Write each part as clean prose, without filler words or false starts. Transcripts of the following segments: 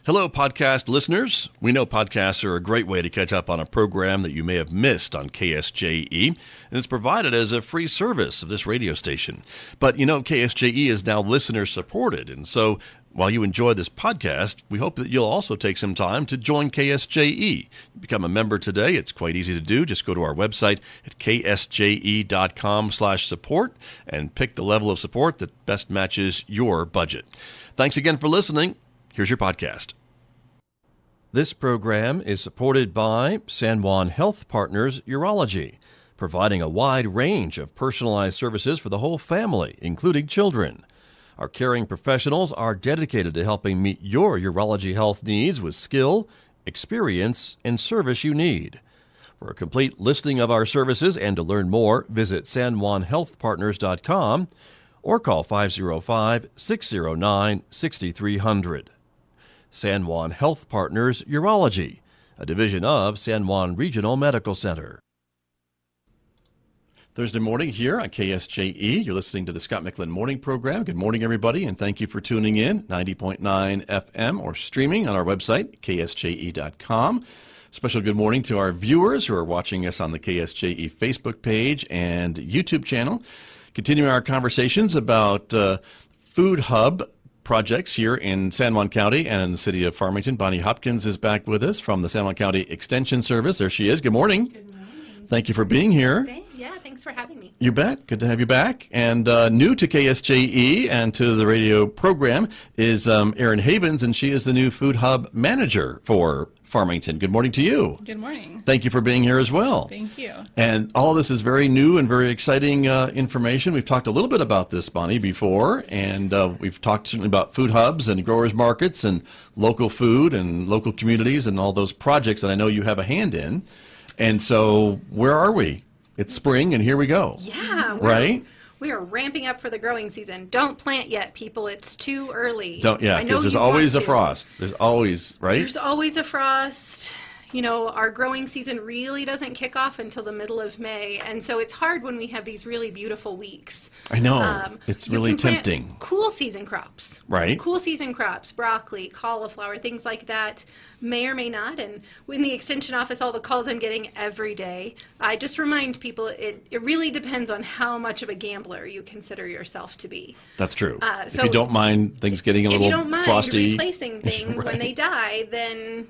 Hello, podcast listeners. We know podcasts are a great way to catch up on a program that you may have missed on KSJE, and it's provided as a free service of this radio station. But, you know, KSJE is now listener-supported, and so while you enjoy this podcast, we hope that you'll also take some time to join KSJE. Become a member today. It's quite easy to do. Just go to our website at ksje.com/support and pick the level of support that best matches your budget. Thanks again for listening. Here's your podcast. This program is supported by San Juan Health Partners Urology, providing a wide range of personalized services for the whole family, including children. Our caring professionals are dedicated to helping meet your urology health needs with skill, experience, and service you need. For a complete listing of our services and to learn more, visit sanjuanhealthpartners.com or call 505-609-6300. San Juan Health Partners Urology, a division of San Juan Regional Medical Center. Thursday morning here on KSJE. You're listening to the Scott Michlin Morning Program. Good morning, everybody, and thank you for tuning in, 90.9 FM or streaming on our website, ksje.com. Special good morning to our viewers who are watching us on the KSJE Facebook page and YouTube channel. Continuing our conversations about Food Hub projects here in San Juan County and in the city of Farmington. Bonnie Hopkins is back with us from the San Juan County Extension Service. There she is. Good morning. Good morning. Thank you for being here. Yeah, thanks for having me. You bet. Good to have you back. And new to KSJE and to the radio program is Erin Havens, and she is the new Food Hub manager for Farmington. Good morning to you. Good morning. Thank you for being here as well. Thank you. And all of this is very new and very exciting information. We've talked a little bit about this, Bonnie, before, and we've talked certainly about food hubs and growers markets and local food and local communities and all those projects that I know you have a hand in. And so where are we? It's spring, and here we go. Yeah. Right? We are ramping up for the growing season. Don't plant yet, people. It's too early. Because there's always a frost. There's always, right? There's always a frost. You know, our growing season really doesn't kick off until the middle of May, and so it's hard when we have these really beautiful weeks. I know. It's really tempting. Cool season crops. Right. Cool season crops, broccoli, cauliflower, things like that, may or may not. And in the Extension office, all the calls I'm getting every day, I just remind people it really depends on how much of a gambler you consider yourself to be. That's true. So if you don't mind things getting a little frosty. If you don't mind replacing things right. when they die, then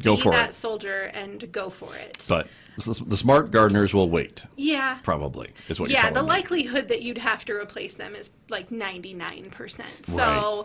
go be for that it. soldier and go for it. But the smart gardeners will wait. Yeah. Probably is what you're telling the me. likelihood that you'd have to replace them is like 99%. So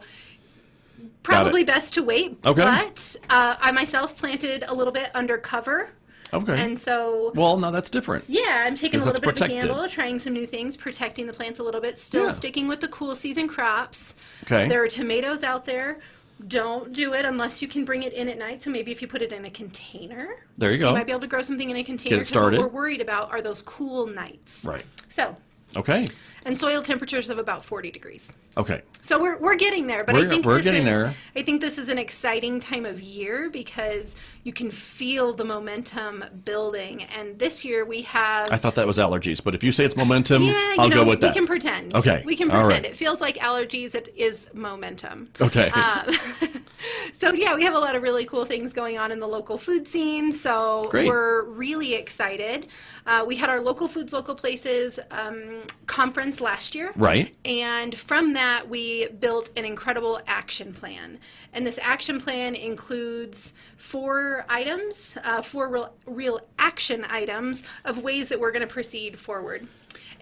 Right. probably best to wait. Okay. But I myself planted a little bit under cover. Okay. And so, well, no, that's different. yeah, I'm taking a 'Cause little that's bit of a protected. gamble, trying some new things, protecting the plants a little bit, still Yeah. sticking with the cool season crops. Okay. There are tomatoes out there. Don't do it unless you can bring it in at night. So maybe if you put it in a container, There you go. you might be able to grow something in a container. Get it started. What we're worried about are those cool nights. Right. So, Okay. and soil temperatures of about 40 degrees. Okay. So we're getting there, but We're I think getting there. I think this is an exciting time of year because you can feel the momentum building. And this year we have. I thought that was allergies, but if you say it's momentum, yeah, I'll go with that. We can pretend. Okay. We can All pretend. right. It feels like allergies. It is momentum. Okay. So yeah, we have a lot of really cool things going on in the local food scene. So Great. We're really excited. We had our Local Foods, Local Places conference last year. Right. And from that, we built an incredible action plan. And this action plan includes 4 items, 4 real action items of ways that we're going to proceed forward.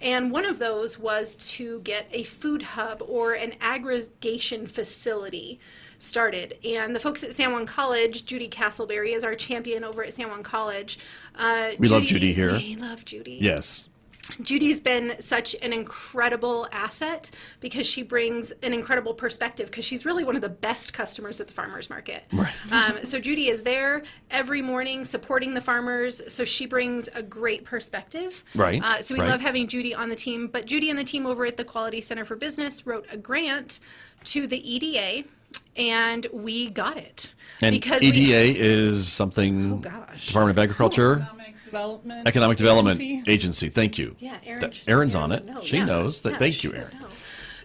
And one of those was to get a food hub or an aggregation facility started. And the folks at San Juan College, Judy Castleberry is our champion over at San Juan College. We love Judy here. We love Judy. Yes. Judy's been such an incredible asset because she brings an incredible perspective because she's really one of the best customers at the farmers market. Right. So Judy is there every morning supporting the farmers, so she brings a great perspective. Right. So we love having Judy on the team, but Judy and the team over at the Quality Center for Business wrote a grant to the EDA, and we got it. And because EDA is something, Oh, gosh. Department of Agriculture? Economic Development Agency. Thank you. Yeah, Erin's on it. knows. She knows that. Yeah, Thank she you, would Erin. know.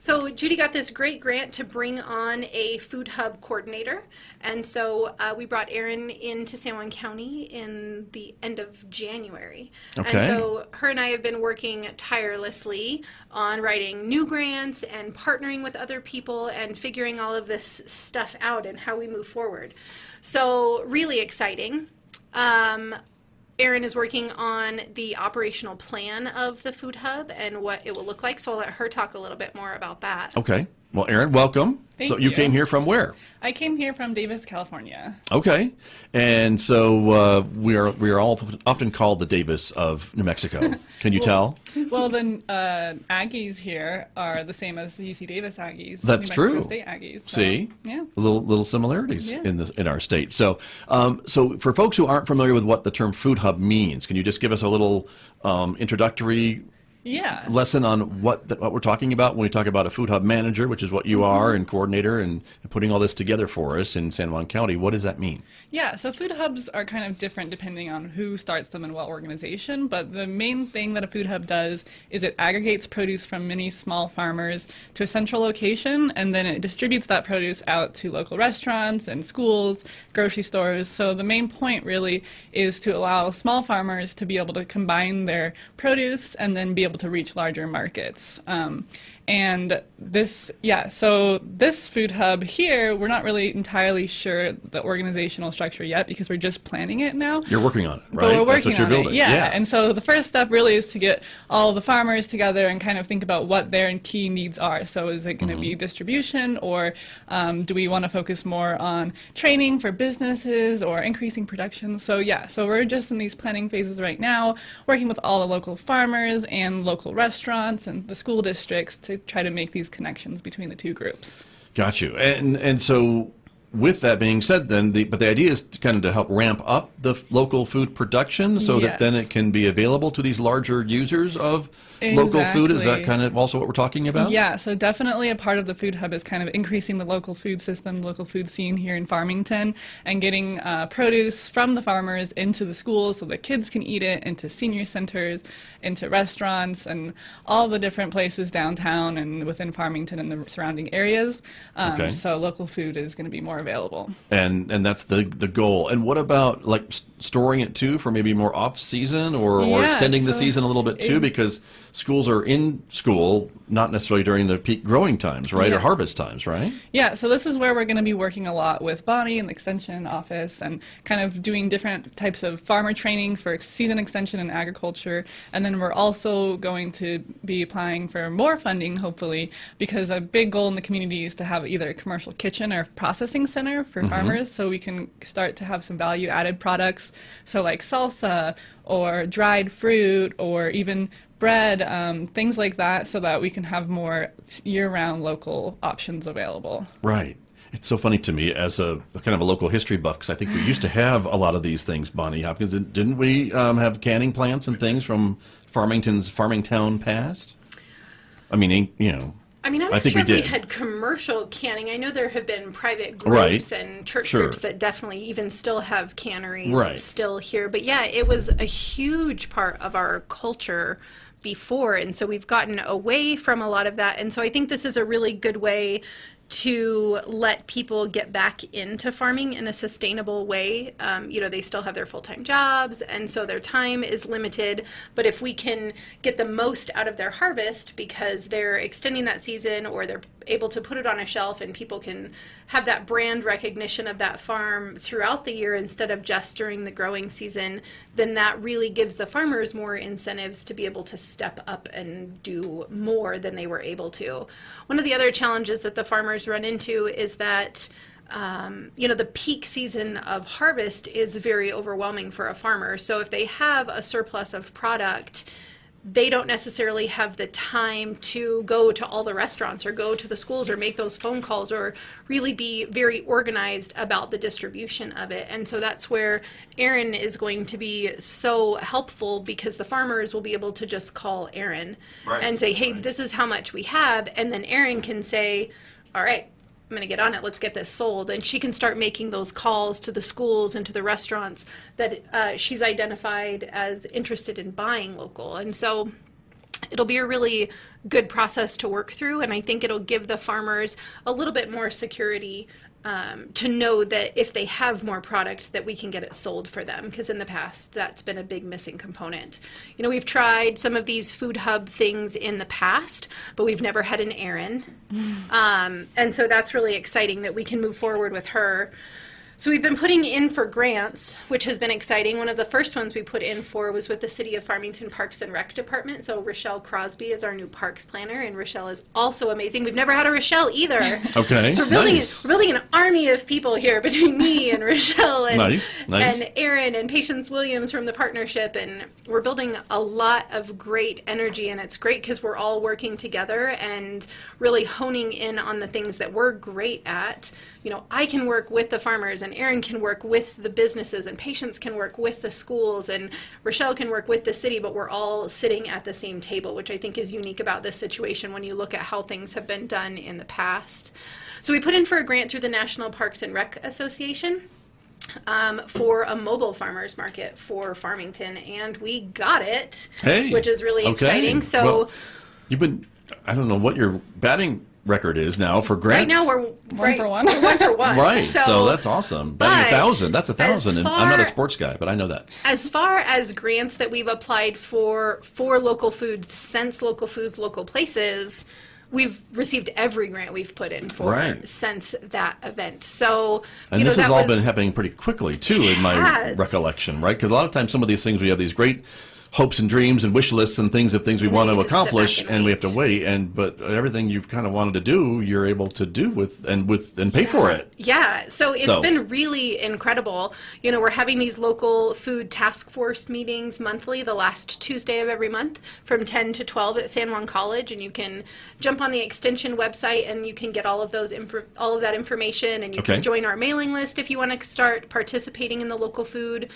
So Judy got this great grant to bring on a food hub coordinator. And so we brought Erin into San Juan County in the end of January. Okay. And so her and I have been working tirelessly on writing new grants and partnering with other people and figuring all of this stuff out and how we move forward. So really exciting. Erin is working on the operational plan of the food hub and what it will look like. So I'll let her talk a little bit more about that. Okay. Well, Erin, welcome. Thank so you you. came here from where? I came here from Davis, California. Okay. And so we are all often called the Davis of New Mexico. Can you tell? Well, the Aggies here are the same as the UC Davis Aggies. That's New true. Mexico State Aggies. So, See? Yeah. Little similarities Yeah. in our state. So so for folks who aren't familiar with what the term food hub means, can you just give us a little introductory Yeah. lesson on what we're talking about when we talk about a food hub manager, which is what you are, and coordinator, and putting all this together for us in San Juan County? What does that mean? Yeah, so food hubs are kind of different depending on who starts them and what organization, but the main thing that a food hub does is it aggregates produce from many small farmers to a central location, and then it distributes that produce out to local restaurants and schools, grocery stores. So the main point really is to allow small farmers to be able to combine their produce and then be able to reach larger markets. And this, so this food hub here, we're not really entirely sure the organizational structure yet because we're just planning it now. You're working on it, right? But we're working That's what you're on building. it, yeah. And so the first step really is to get all the farmers together and kind of think about what their key needs are. So is it going to be distribution, or do we want to focus more on training for businesses or increasing production? So so we're just in these planning phases right now, working with all the local farmers and local restaurants and the school districts to try to make these connections between the two groups. Got you. And so with that being said, then but the idea is kind of to help ramp up the local food production so that then it can be available to these larger users of local food. Is that kind of also what we're talking about? Yeah, so definitely a part of the food hub is kind of increasing the local food system, the local food scene here in Farmington, and getting produce from the farmers into the schools so that kids can eat it, into senior centers, into restaurants, and all the different places downtown and within Farmington and the surrounding areas. So local food is going to be more available. And that's the goal. And what about like storing it too for maybe more off season or extending the season a little bit too, because schools are in school, not necessarily during the peak growing times, right? Or harvest times, right? Yeah, so this is where we're going to be working a lot with Bonnie and the Extension Office and kind of doing different types of farmer training for season extension and agriculture. And then we're also going to be applying for more funding, hopefully, because a big goal in the community is to have either a commercial kitchen or processing center for farmers, so we can start to have some value-added products, so like salsa or dried fruit or even bread, things like that, so that we can have more year-round local options available. Right. It's so funny to me as a kind of a local history buff, because I think we used to have a lot of these things, Bonnie Hopkins. Didn't we have canning plants and things from Farmington's Farmingtown past? I mean, I'm not think sure we if we did. had commercial canning. I know there have been private groups and church groups that definitely even still have canneries still here. But yeah, it was a huge part of our culture before, and so we've gotten away from a lot of that. And so I think this is a really good way to let people get back into farming in a sustainable way. They still have their full-time jobs, and so their time is limited. But if we can get the most out of their harvest because they're extending that season, or they're able to put it on a shelf and people can have that brand recognition of that farm throughout the year instead of just during the growing season, then that really gives the farmers more incentives to be able to step up and do more than they were able to. One of the other challenges that the farmers run into is that the peak season of harvest is very overwhelming for a farmer. So if they have a surplus of product, they don't necessarily have the time to go to all the restaurants or go to the schools or make those phone calls or really be very organized about the distribution of it. And so that's where Erin is going to be so helpful, because the farmers will be able to just call Erin and say, hey, this is how much we have. And then Erin can say, all right, I'm going to get on it, let's get this sold. And she can start making those calls to the schools and to the restaurants that she's identified as interested in buying local. And so It'll be a really good process to work through, and I think it'll give the farmers a little bit more security to know that if they have more product, that we can get it sold for them, because in the past that's been a big missing component. You know, we've tried some of these food hub things in the past, but we've never had an Erin, and so that's really exciting that we can move forward with her. So we've been putting in for grants, which has been exciting. One of the first ones we put in for was with the City of Farmington Parks and Rec Department. So Rochelle Crosby is our new parks planner, and Rochelle is also amazing. We've never had a Rochelle either. Okay, so we're building an army of people here between me and Rochelle and, and Erin and Patience Williams from the partnership. And we're building a lot of great energy, and it's great because we're all working together and really honing in on the things that we're great at. You know, I can work with the farmers, and Erin can work with the businesses, and Patience can work with the schools, and Rochelle can work with the city, but we're all sitting at the same table, which I think is unique about this situation when you look at how things have been done in the past. So we put in for a grant through the National Parks and Rec Association for a mobile farmers market for Farmington, and we got it, which is really exciting. So well, you've been, I don't know what your batting record is now for grants. Right now we're one for one. We're 1 for 1. Right. So that's awesome. Batting 1,000. That's 1,000. And I'm not a sports guy, but I know that. As far as grants that we've applied for local foods since Local Foods, Local Places, we've received every grant we've put in for since that event. So, and this has all been happening pretty quickly too, in my recollection, right? Because a lot of times some of these things, we have these great hopes and dreams and wish lists and things we want to accomplish, and we have to wait. But everything you've kind of wanted to do, you're able to do and pay for it. Yeah, so it's been really incredible. You know, we're having these local food task force meetings monthly, the last Tuesday of every month, from 10 to 12 at San Juan College, and you can jump on the extension website and you can get all of that information, and you can join our mailing list if you want to start participating in the local food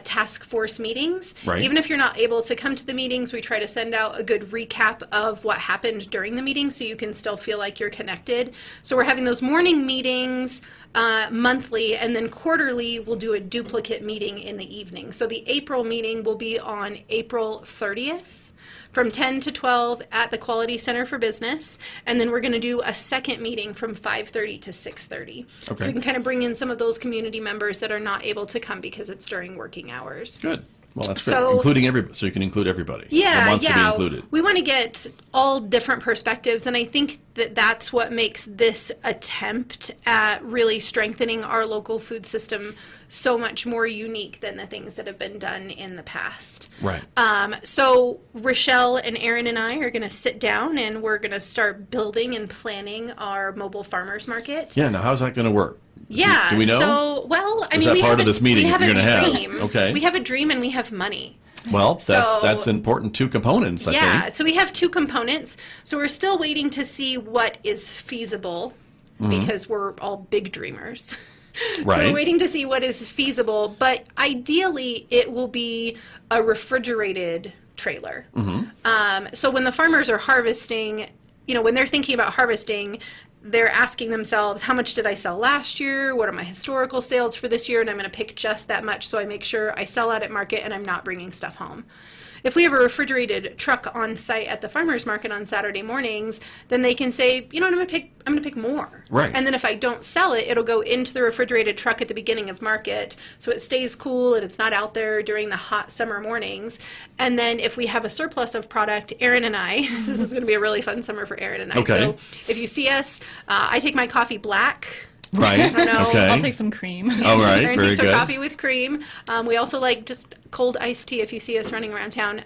task force meetings. Even if you're not able to come to the meetings, we try to send out a good recap of what happened during the meeting so you can still feel like you're connected. So we're having those morning meetings monthly, and then quarterly we'll do a duplicate meeting in the evening. So the April meeting will be on April 30th. From 10 to 12 at the Quality Center for Business, and then we're going to do a second meeting from 5:30 to 6:30. So we can kind of bring in some of those community members that are not able to come because it's during working hours. Good. Well, that's great. Including everybody, so you can include everybody. Yeah, that wants to be included. We want to get all different perspectives, and I think that that's what makes this attempt at really strengthening our local food system so much more unique than the things that have been done in the past. Right. So Rochelle and Erin and I are going to sit down, and we're going to start building and planning our mobile farmers market. Yeah. Now, how's that going to work? Yeah. Do we know? So, well, I mean, that part of this meeting you're going to have? Okay. We have a dream and we have money. Well, that's important. Two components, I think. Yeah. So we have two components. So we're still waiting to see what is feasible because we're all big dreamers. Right. So we're waiting to see what is feasible, but ideally it will be a refrigerated trailer. So when the farmers are harvesting, you know, when they're thinking about harvesting, they're asking themselves, how much did I sell last year? What are my historical sales for this year? And I'm going to pick just that much so I make sure I sell out at market and I'm not bringing stuff home. If we have a refrigerated truck on site at the farmers market on Saturday mornings, then they can say, you know, I'm going to pick more. Right. And then if I don't sell it, it'll go into the refrigerated truck at the beginning of market, so it stays cool and it's not out there during the hot summer mornings. And then if we have a surplus of product, Erin and I, this is going to be a really fun summer for Erin and I. Okay. So if you see us, I take my coffee black. Right. I don't know. Okay. I'll take some cream. All right. Erin Very takes her good. coffee with cream. We also like just cold iced tea if you see us running around town.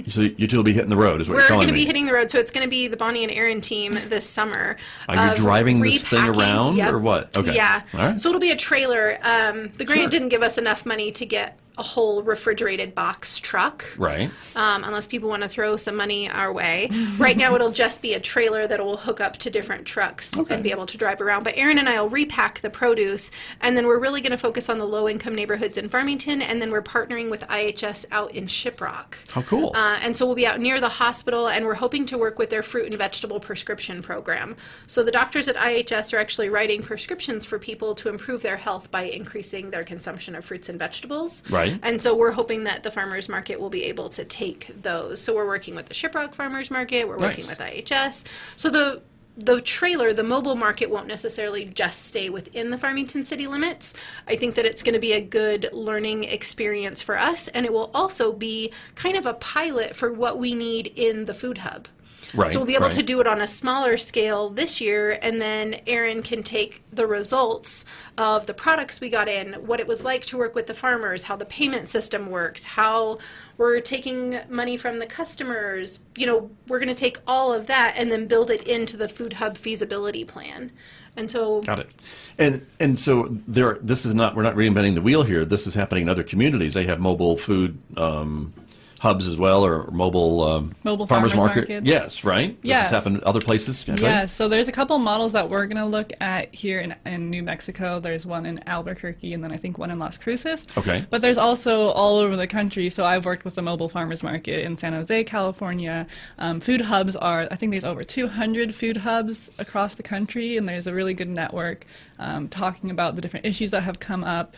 So you two will be hitting the road, is what you're telling me. We're going to be hitting the road, so it's going to be the Bonnie and Erin team this summer. Are you driving this thing repacking. around, Yep. or what? Okay. Yeah. All right. So it'll be a trailer. The grant didn't give us enough money to get a whole refrigerated box truck. Right. Unless people want to throw some money our way. Right now it'll just be a trailer that will hook up to different trucks and be able to drive around. But Erin and I will repack the produce, and then we're really going to focus on the low-income neighborhoods in Farmington, and then we're partnering with IHS out in Shiprock. How cool. And so we'll be out near the hospital, and we're hoping to work with their fruit and vegetable prescription program. So the doctors at IHS are actually writing prescriptions for people to improve their health by increasing their consumption of fruits and vegetables. Right. And so we're hoping that the farmers market will be able to take those. So we're working with the Shiprock Farmers Market, we're working Nice. with IHS. So the trailer, the mobile market, won't necessarily just stay within the Farmington city limits. I think that it's going to be a good learning experience for us, and it will also be kind of a pilot for what we need in the food hub. Right, So we'll be able right. to do it on a smaller scale this year, and then Erin can take the results of the products we got in, what it was like to work with the farmers, how the payment system works, how we're taking money from the customers. You know, we're going to take all of that and then build it into the food hub feasibility plan. And so Got it. And so this is not, we're not reinventing the wheel here. This is happening in other communities. They have mobile food hubs as well, or mobile farmers market. markets. Yes, right? Yes. This has happened in other places? Okay. Yeah, so there's a couple models that we're going to look at here in New Mexico. There's one in Albuquerque, and then I think one in Las Cruces. Okay. But there's also all over the country. So I've worked with a mobile farmers market in San Jose, California. Food hubs I think there's over 200 food hubs across the country, and there's a really good network talking about the different issues that have come up.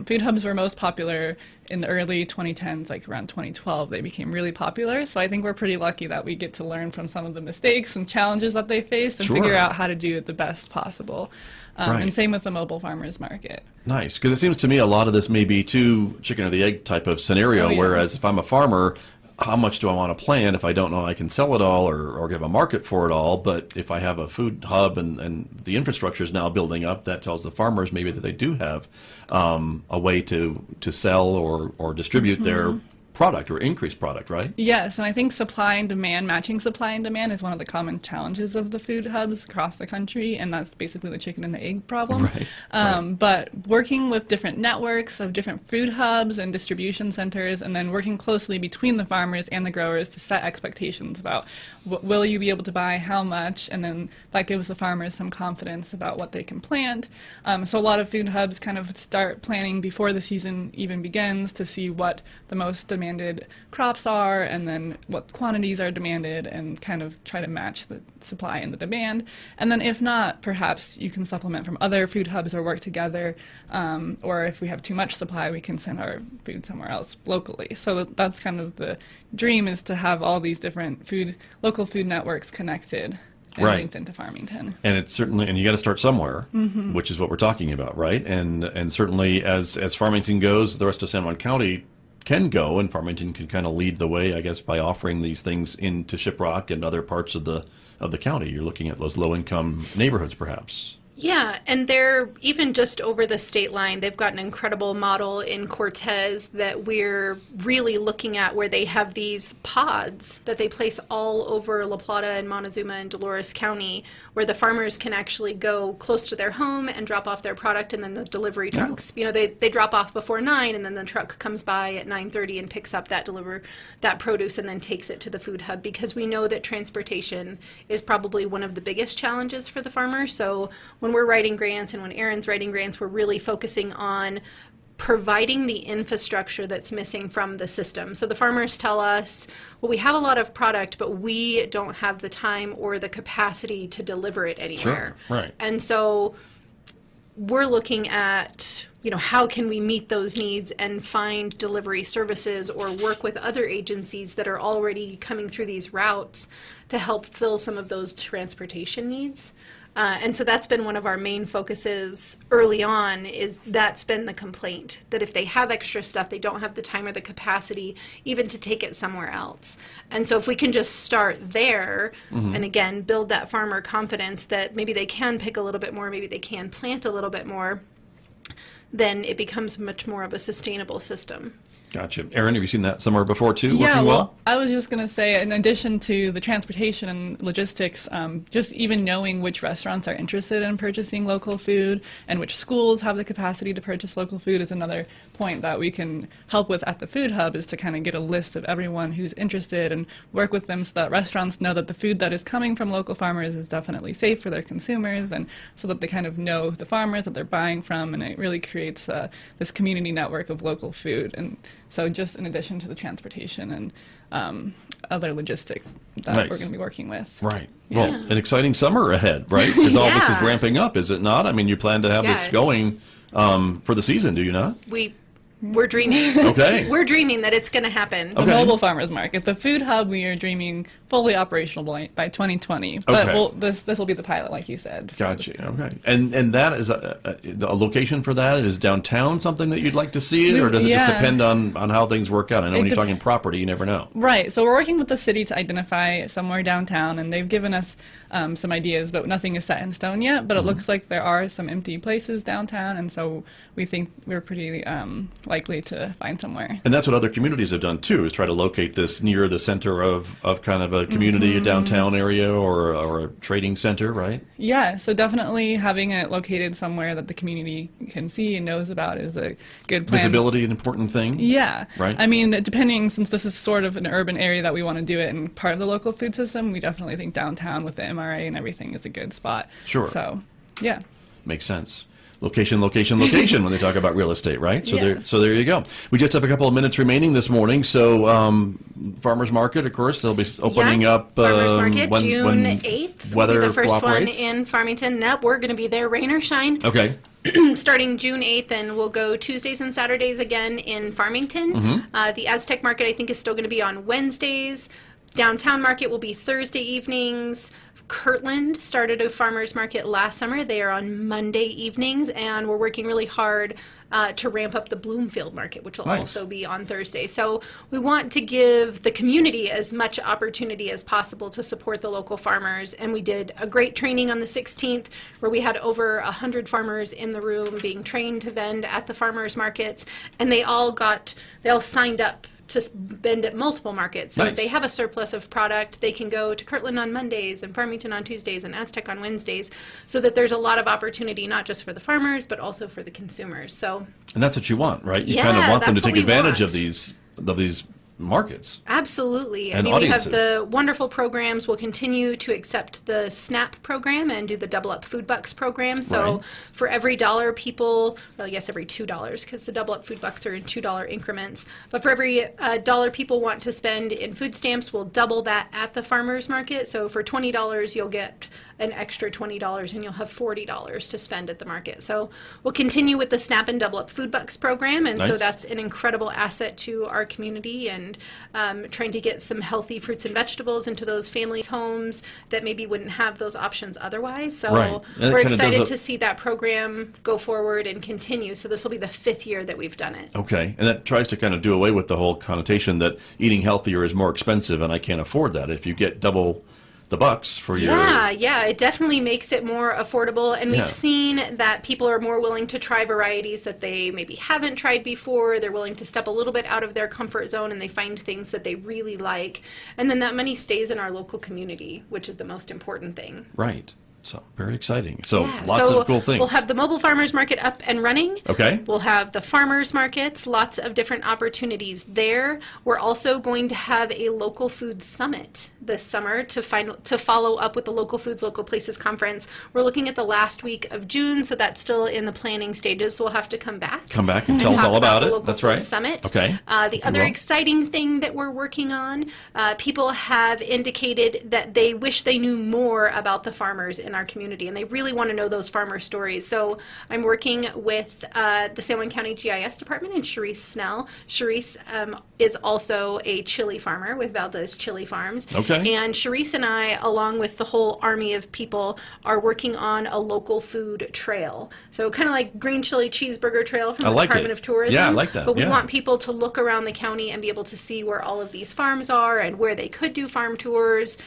Food hubs were most popular in the early 2010s, like around 2012, they became really popular. So I think we're pretty lucky that we get to learn from some of the mistakes and challenges that they faced and Sure. figure out how to do it the best possible. Right. And same with the mobile farmers market. Nice, because it seems to me a lot of this may be too chicken or the egg type of scenario, Oh, yeah. whereas if I'm a farmer, how much do I want to plant if I don't know I can sell it all or have a market for it all? But if I have a food hub and the infrastructure is now building up, that tells the farmers maybe that they do have a way to sell or distribute their product or increase product, right? Yes, and I think supply and demand, matching supply and demand is one of the common challenges of the food hubs across the country, and that's basically the chicken and the egg problem. Right, right. But working with different networks of different food hubs and distribution centers, and then working closely between the farmers and the growers to set expectations about will you be able to buy, how much, and then that gives the farmers some confidence about what they can plant. So a lot of food hubs kind of start planning before the season even begins to see what the most demanded crops are and then what quantities are demanded and kind of try to match the supply and the demand. And then if not, perhaps you can supplement from other food hubs or work together, or if we have too much supply, we can send our food somewhere else locally. So that's kind of the dream, is to have all these different local food networks connected and Right. linked into Farmington. And it's certainly, and you got to start somewhere, which is what we're talking about, right? And certainly as Farmington goes, the rest of San Juan County can go, and Farmington can kind of lead the way, I guess, by offering these things into Shiprock and other parts of the county. You're looking at those low-income neighborhoods, perhaps. Yeah, and they're even just over the state line. They've got an incredible model in Cortez that we're really looking at, where they have these pods that they place all over La Plata and Montezuma and Dolores County, where the farmers can actually go close to their home and drop off their product, and then the delivery trucks, you know, they drop off before 9, and then the truck comes by at 9:30 and picks up that produce and then takes it to the food hub, because we know that transportation is probably one of the biggest challenges for the farmers. So when we're writing grants and when Erin's writing grants, we're really focusing on providing the infrastructure that's missing from the system. So the farmers tell us, well, we have a lot of product, but we don't have the time or the capacity to deliver it anywhere. Sure, right. And so we're looking at, you know, how can we meet those needs and find delivery services or work with other agencies that are already coming through these routes to help fill some of those transportation needs. And so that's been one of our main focuses early on, is that's been the complaint, that if they have extra stuff, they don't have the time or the capacity even to take it somewhere else. And so if we can just start there and again, build that farmer confidence that maybe they can pick a little bit more, maybe they can plant a little bit more, then it becomes much more of a sustainable system. Gotcha. Erin, have you seen that somewhere before too? Yeah, Working well? I was just going to say, in addition to the transportation and logistics, just even knowing which restaurants are interested in purchasing local food and which schools have the capacity to purchase local food is another point that we can help with at the food hub, is to kind of get a list of everyone who's interested and work with them so that restaurants know that the food that is coming from local farmers is definitely safe for their consumers, and so that they kind of know the farmers that they're buying from, and it really creates this community network of local food. And So just in addition to the transportation and other logistic that Nice. we're going to be working with. Right. Well, an exciting summer ahead, right? Because all this is Yeah. ramping up, is it not? I mean, you plan to have this Yeah. going for the season, do you not? We're dreaming. Okay. We're dreaming that it's going to happen. The Okay. mobile farmers market, the food hub, we are dreaming fully operational by 2020. But Okay. this will be the pilot, like you said. Gotcha. Okay. And that is a location for that is downtown something that you'd like to see it, or does it just Yeah. depend on how things work out? I know when you're dep- talking property, you never know. Right. So we're working with the city to identify somewhere downtown, and they've given us some ideas, but nothing is set in stone yet. But it looks like there are some empty places downtown, and so we think we're pretty likely to find somewhere. And that's what other communities have done too, is try to locate this near the center of kind of a community, a downtown area, or a trading center, right? Yeah, so definitely having it located somewhere that the community can see and knows about is a good plan. Visibility, an important thing. Yeah. Right. I mean, depending, since this is sort of an urban area that we want to do it in part of the local food system, we definitely think downtown with the MRA and everything is a good spot. Sure. So, yeah. Makes sense. Location, location, location when they talk about real estate, right? So Yes. there you go. We just have a couple of minutes remaining this morning. So farmers market, of course, they'll be opening up Farmers Market, when June 8th. weather will be the first cooperates. one in Farmington. Nope, we're going to be there, rain or shine. Okay. Starting June 8th, and we'll go Tuesdays and Saturdays again in Farmington. The Aztec Market, I think, is still going to be on Wednesdays. Downtown Market will be Thursday evenings. Kirtland started a farmers market last summer. They are on Monday evenings, and we're working really hard to ramp up the Bloomfield Market, which will Nice. also be on Thursday. So we want to give the community as much opportunity as possible to support the local farmers. And we did a great training on the 16th where we had over 100 farmers in the room being trained to vend at the farmers markets, and they all signed up to vend at multiple markets. So Nice. if they have a surplus of product, they can go to Kirtland on Mondays and Farmington on Tuesdays and Aztec on Wednesdays, so that there's a lot of opportunity, not just for the farmers, but also for the consumers. So And that's what you want, right? You Yeah, kind of want them to that's take what we advantage want. of these markets. absolutely. And We audiences. have the wonderful programs. We'll continue to accept the SNAP program and do the Double Up Food Bucks program. So Right. for every $1 people, well, I guess every $2, because the Double Up Food Bucks are in $2 increments. But for every $1 people want to spend in food stamps, we'll double that at the farmers market. So for $20, you'll get an extra $20, and you'll have $40 to spend at the market. So we'll continue with the SNAP and Double Up Food Bucks program, and so Nice. that's an incredible asset to our community, and trying to get some healthy fruits and vegetables into those families' homes that maybe wouldn't have those options otherwise. So Right. And it we're kinda does excited a- to see that program go forward and continue. So this will be the 5th year that we've done it. Okay. And that tries to kind of do away with the whole connotation that eating healthier is more expensive and I can't afford that. If you get double the bucks for your... Yeah, it definitely makes it more affordable, and Yeah. we've seen that people are more willing to try varieties that they maybe haven't tried before. They're willing to step a little bit out of their comfort zone, and they find things that they really like, and then that money stays in our local community, which is the most important thing. Right. So very exciting. So Yeah, lots so of cool things. We'll have the mobile farmers market up and running. Okay. We'll have the farmers markets, lots of different opportunities there. We're also going to have a local food summit this summer to follow up with the Local Foods, Local Places conference. We're looking at the last week of June, so that's still in the planning stages. So we'll have to come back. Come back and tell us talk all about the it. Local That's Food right. Summit. Okay. The other will. exciting thing that we're working on, people have indicated that they wish they knew more about the farmers in our community, and they really want to know those farmer stories. So I'm working with the San Juan County GIS Department and Sharice Snell. Sharice is also a chili farmer with Valdez Chili Farms. Okay. And Sharice and I, along with the whole army of people, are working on a local food trail. So kind of like green chili cheeseburger trail from I the like Department it. of Tourism. Yeah, I like that. But we Yeah. want people to look around the county and be able to see where all of these farms are and where they could do farm tours.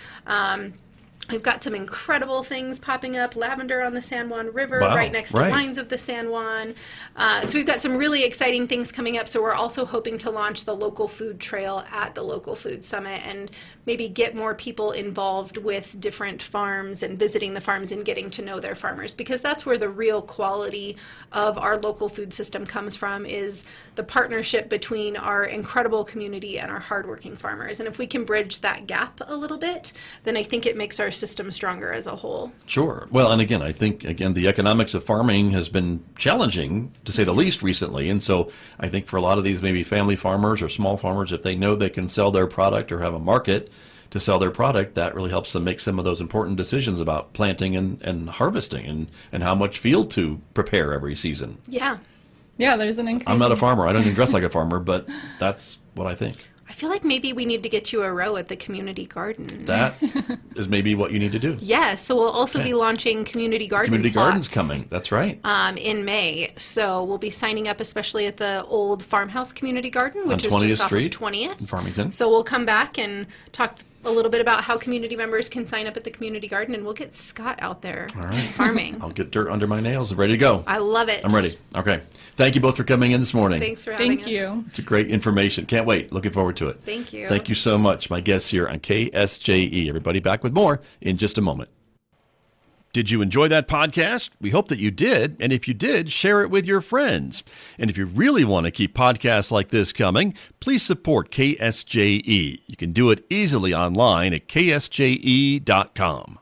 We've got some incredible things popping up. Lavender on the San Juan River, Wow, right next to right. Wines of the San Juan. So we've got some really exciting things coming up. So we're also hoping to launch the local food trail at the Local Food Summit and maybe get more people involved with different farms and visiting the farms and getting to know their farmers, because that's where the real quality of our local food system comes from, is the partnership between our incredible community and our hardworking farmers. And if we can bridge that gap a little bit, then I think it makes our system stronger as a whole. Sure. Well, and again, I think, the economics of farming has been challenging, to say the least, recently. And so I think for a lot of these maybe family farmers or small farmers, if they know they can sell their product or have a market to sell their product, that really helps them make some of those important decisions about planting and harvesting and how much field to prepare every season. Yeah. Yeah, there's an increase. I'm not a farmer. I don't even dress like a farmer, but that's what I think. I feel like maybe we need to get you a row at the community garden. That is maybe what you need to do. Yeah, so we'll also be launching community garden Community plots, gardens coming. That's right. in May. So we'll be signing up, especially at the old farmhouse community garden, which On 20th is just Street off of 20th in Farmington. So we'll come back and talk a little bit about how community members can sign up at the community garden, and we'll get Scott out there farming. I'll get dirt under my nails and ready to go. I love it. I'm ready. Okay. Thank you both for coming in this morning. Thanks for having Thank us. you. It's a great information. Can't wait. Looking forward to it. Thank you. Thank you so much. My guests here on KSJE. Everybody back with more in just a moment. Did you enjoy that podcast? We hope that you did. And if you did, share it with your friends. And if you really want to keep podcasts like this coming, please support KSJE. You can do it easily online at ksje.com.